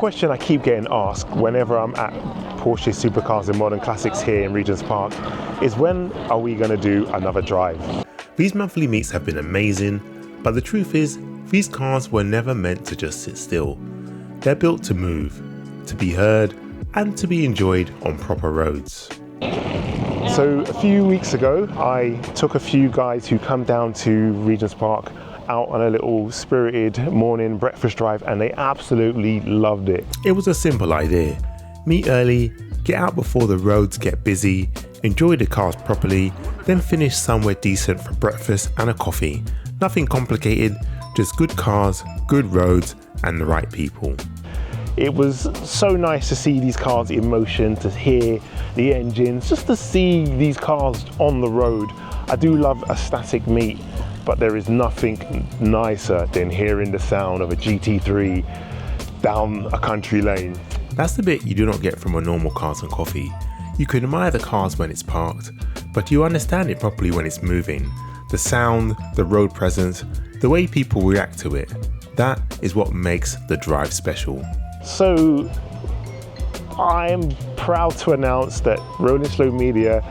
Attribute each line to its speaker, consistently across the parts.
Speaker 1: question I keep getting asked whenever I'm at Porsche Supercars and Modern Classics here in Regent's Park is, when are we going to do another drive?
Speaker 2: These monthly meets have been amazing, but the truth is, these cars were never meant to just sit still. They're built to move, to be heard, and to be enjoyed on proper roads.
Speaker 1: So a few weeks ago, I took a few guys who come down to Regent's Park out on a little spirited morning breakfast drive, and they absolutely loved it.
Speaker 2: It was a simple idea. Meet early, get out before the roads get busy, enjoy the cars properly, then finish somewhere decent for breakfast and a coffee. Nothing complicated, just good cars, good roads, and the right people.
Speaker 1: It was so nice to see these cars in motion, to hear the engines, just to see these cars on the road. I do love a static meet, but there is nothing nicer than hearing the sound of a GT3 down a country lane.
Speaker 2: That's the bit you do not get from a normal Cars and Coffee. You can admire the cars when it's parked, but you understand it properly when it's moving. The sound, the road presence, the way people react to it. That is what makes the drive special.
Speaker 1: So I'm proud to announce that Rolling Slow Media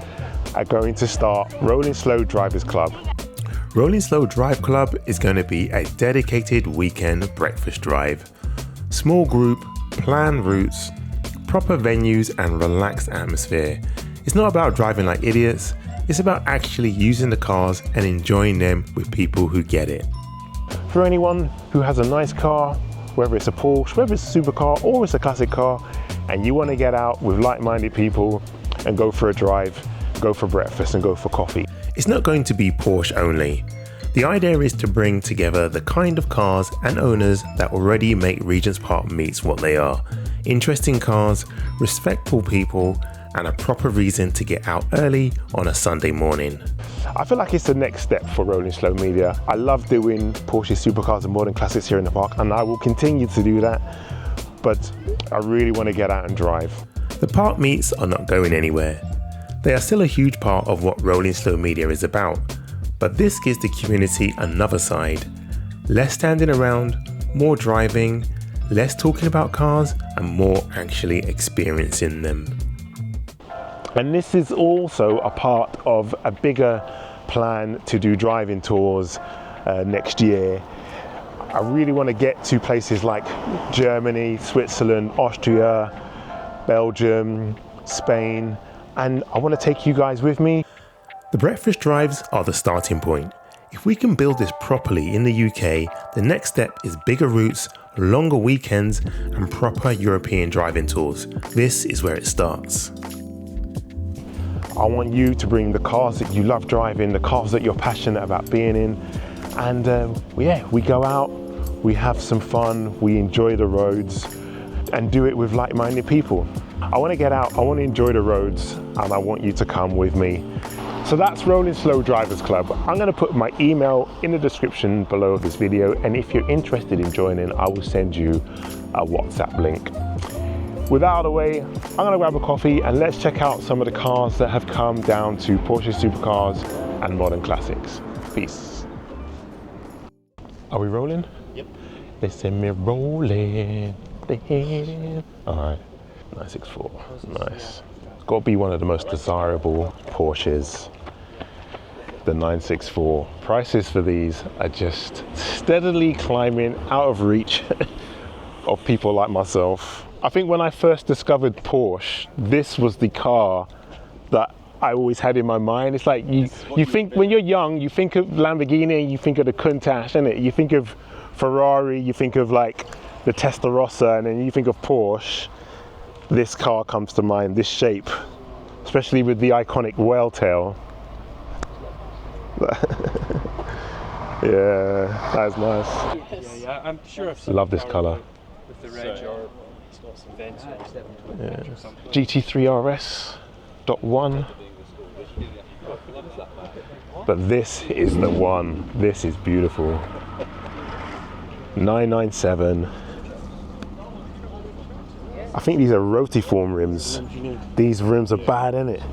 Speaker 1: are going to start Rolling Slow Drivers Club.
Speaker 2: Rolling Slow Drive Club is going to be a dedicated weekend breakfast drive. Small group, planned routes, proper venues and relaxed atmosphere. It's not about driving like idiots, it's about actually using the cars and enjoying them with people who get it.
Speaker 1: For anyone who has a nice car, whether it's a Porsche, whether it's a supercar or it's a classic car, and you want to get out with like-minded people and go for a drive, go for breakfast and go for coffee.
Speaker 2: It's not going to be Porsche only. The idea is to bring together the kind of cars and owners that already make Regent's Park meets what they are. Interesting cars, respectful people, and a proper reason to get out early on a Sunday morning.
Speaker 1: I feel like it's the next step for Rolling Slow Media. I love doing Porsche Supercars and Modern Classics here in the park, and I will continue to do that, but I really want to get out and drive.
Speaker 2: The park meets are not going anywhere. They are still a huge part of what Rolling Slow Media is about, but this gives the community another side. Less standing around, more driving, less talking about cars, and more actually experiencing them.
Speaker 1: And this is also a part of a bigger plan to do driving tours next year. I really want to get to places like Germany, Switzerland, Austria, Belgium, Spain, and I want to take you guys with me.
Speaker 2: The breakfast drives are the starting point. If we can build this properly in the UK, the next step is bigger routes, longer weekends, and proper European driving tours. This is where it starts.
Speaker 1: I want you to bring the cars that you love driving, the cars that you're passionate about being in, and we go out, we have some fun, we enjoy the roads, and do it with like-minded people. I want to get out, I want to enjoy the roads, and I want you to come with me. So that's Rolling Slow Drivers Club. I'm going to put my email in the description below this video, and if you're interested in joining, I will send you a WhatsApp link. With that out of the way, I'm going to grab a coffee and let's check out some of the cars that have come down to Porsche Supercars and Modern Classics. Peace. Are we rolling?
Speaker 3: Yep.
Speaker 1: They send me rolling. All right, 964, nice. It's got to be one of the most desirable Porsches, the 964. Prices for these are just steadily climbing out of reach of people like myself. I think when I first discovered Porsche, this was the car that I always had in my mind. It's like you think when you're young, you think of Lamborghini, you think of the Countach, innit? You think of Ferrari, you think of like the Testarossa, and then you think of Porsche. This car comes to mind, this shape, especially with the iconic whale tail. Yeah, that's nice.
Speaker 3: Yeah, I'm sure I've
Speaker 1: Love this colour.
Speaker 3: with the Reg or Vents or
Speaker 1: GT3 RS.1. But this is the one. This is beautiful. 997. I think these are rotiform rims. These rims are bad, innit?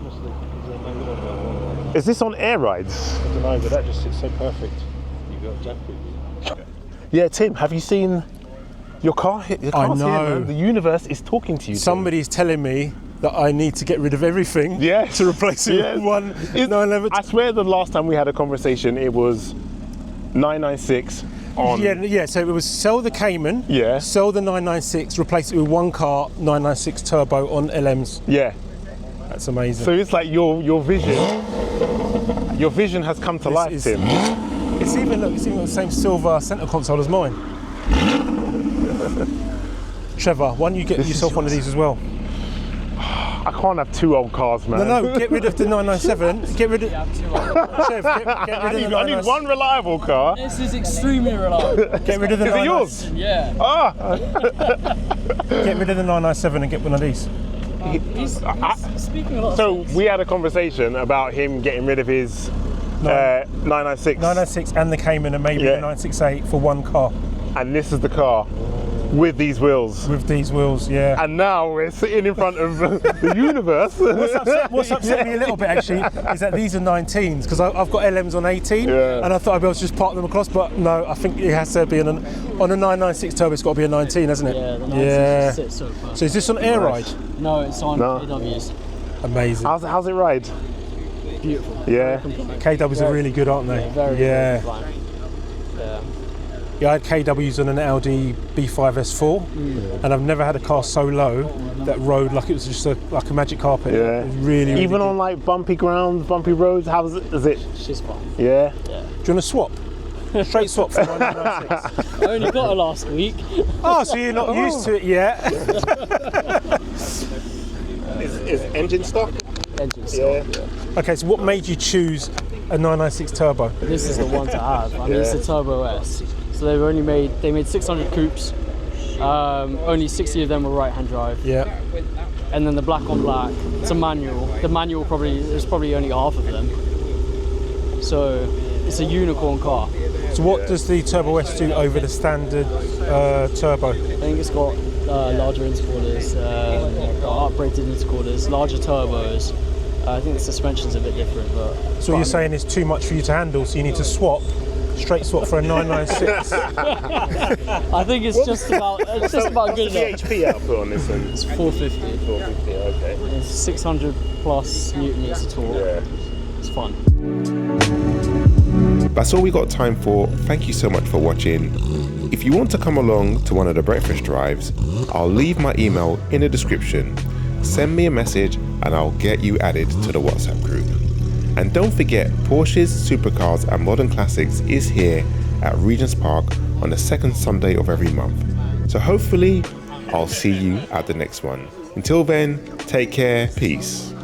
Speaker 1: Is this on air rides?
Speaker 4: I don't know, but that just sits so perfect. You've got jackfruit.
Speaker 1: Yeah, Tim, have you seen Your car's here,
Speaker 4: know.
Speaker 1: man. The universe is talking to you. Tim.
Speaker 4: Somebody's telling me that I need to get rid of everything to replace it with one 911.
Speaker 1: I swear the last time we had a conversation, it was 996 on...
Speaker 4: Yeah, so it was sell the Cayman, sell the 996, replace it with one car, 996 turbo on LMs.
Speaker 1: Yeah.
Speaker 4: That's amazing.
Speaker 1: So it's like your vision has come to life, Tim.
Speaker 4: It's even got the same silver centre console as mine. Trevor, why don't you get yourself one of these as well?
Speaker 1: I can't have two old cars, man.
Speaker 4: No, get rid of the 997. Get rid of... Trev, get rid of the
Speaker 1: I need one reliable car.
Speaker 5: This is extremely reliable.
Speaker 4: Get rid of the...
Speaker 1: Is it yours?
Speaker 5: Yeah.
Speaker 4: Get rid of the 997 and get one of these.
Speaker 5: He's speaking a lot.
Speaker 1: So we had a conversation about him getting rid of his 996.
Speaker 4: 996 and the Cayman and maybe the 968 for one car.
Speaker 1: And this is the car with these wheels.
Speaker 4: With these wheels, yeah.
Speaker 1: And now we're sitting in front of the universe.
Speaker 4: What's upset me a little bit actually is that these are 19s because I've got LMs on 18 and I thought I'd be able to just park them across, but no, I think it has to be on a 996 turbo. It's got to be a 19, hasn't it?
Speaker 5: Yeah, the 96 sits so far.
Speaker 4: So is this on air ride?
Speaker 5: No, it's on KWs.
Speaker 4: Amazing.
Speaker 1: How's it ride?
Speaker 5: Beautiful.
Speaker 1: Yeah.
Speaker 4: KWs are really good, aren't they?
Speaker 5: Very
Speaker 4: Yeah, I had KWs on an Audi B5 S4 and I've never had a car so low that rode like it was just like a magic carpet.
Speaker 1: Yeah.
Speaker 4: It was really
Speaker 1: Even
Speaker 4: good.
Speaker 1: on like bumpy grounds, bumpy roads, is it?
Speaker 5: She's fine.
Speaker 1: Yeah.
Speaker 4: Do you want to swap? Straight swap for 996.
Speaker 5: I only got her last week.
Speaker 4: Oh, so you're not used to it yet?
Speaker 1: Is engine stock?
Speaker 5: Engine stock, yeah.
Speaker 4: Okay, so what made you choose a 996 turbo?
Speaker 5: This is the one to have. I mean, it's the Turbo S. So they made 600 coupes. Only 60 of them were right-hand drive.
Speaker 4: Yeah.
Speaker 5: And then the black on black, it's a manual. The manual there's probably only half of them. So it's a unicorn car.
Speaker 4: So what does the Turbo S do over the standard turbo?
Speaker 5: I think it's got larger intercoolers, upgraded intercoolers, larger turbos. I think the suspension's a bit different, but...
Speaker 4: So what you're saying is too much for you to handle, so you need to straight swap for a 996.
Speaker 5: I think it's just about good enough.
Speaker 1: What's the HP output on this one?
Speaker 5: It's 450.
Speaker 1: 450, okay.
Speaker 5: It's 600 plus newton meters of torque.
Speaker 1: Yeah.
Speaker 5: It's fun.
Speaker 2: That's all we got time for. Thank you so much for watching. If you want to come along to one of the breakfast drives, I'll leave my email in the description. Send me a message and I'll get you added to the WhatsApp group. And don't forget, Porsches, Supercars and Modern Classics is here at Regent's Park on the second Sunday of every month. So hopefully, I'll see you at the next one. Until then, take care, peace.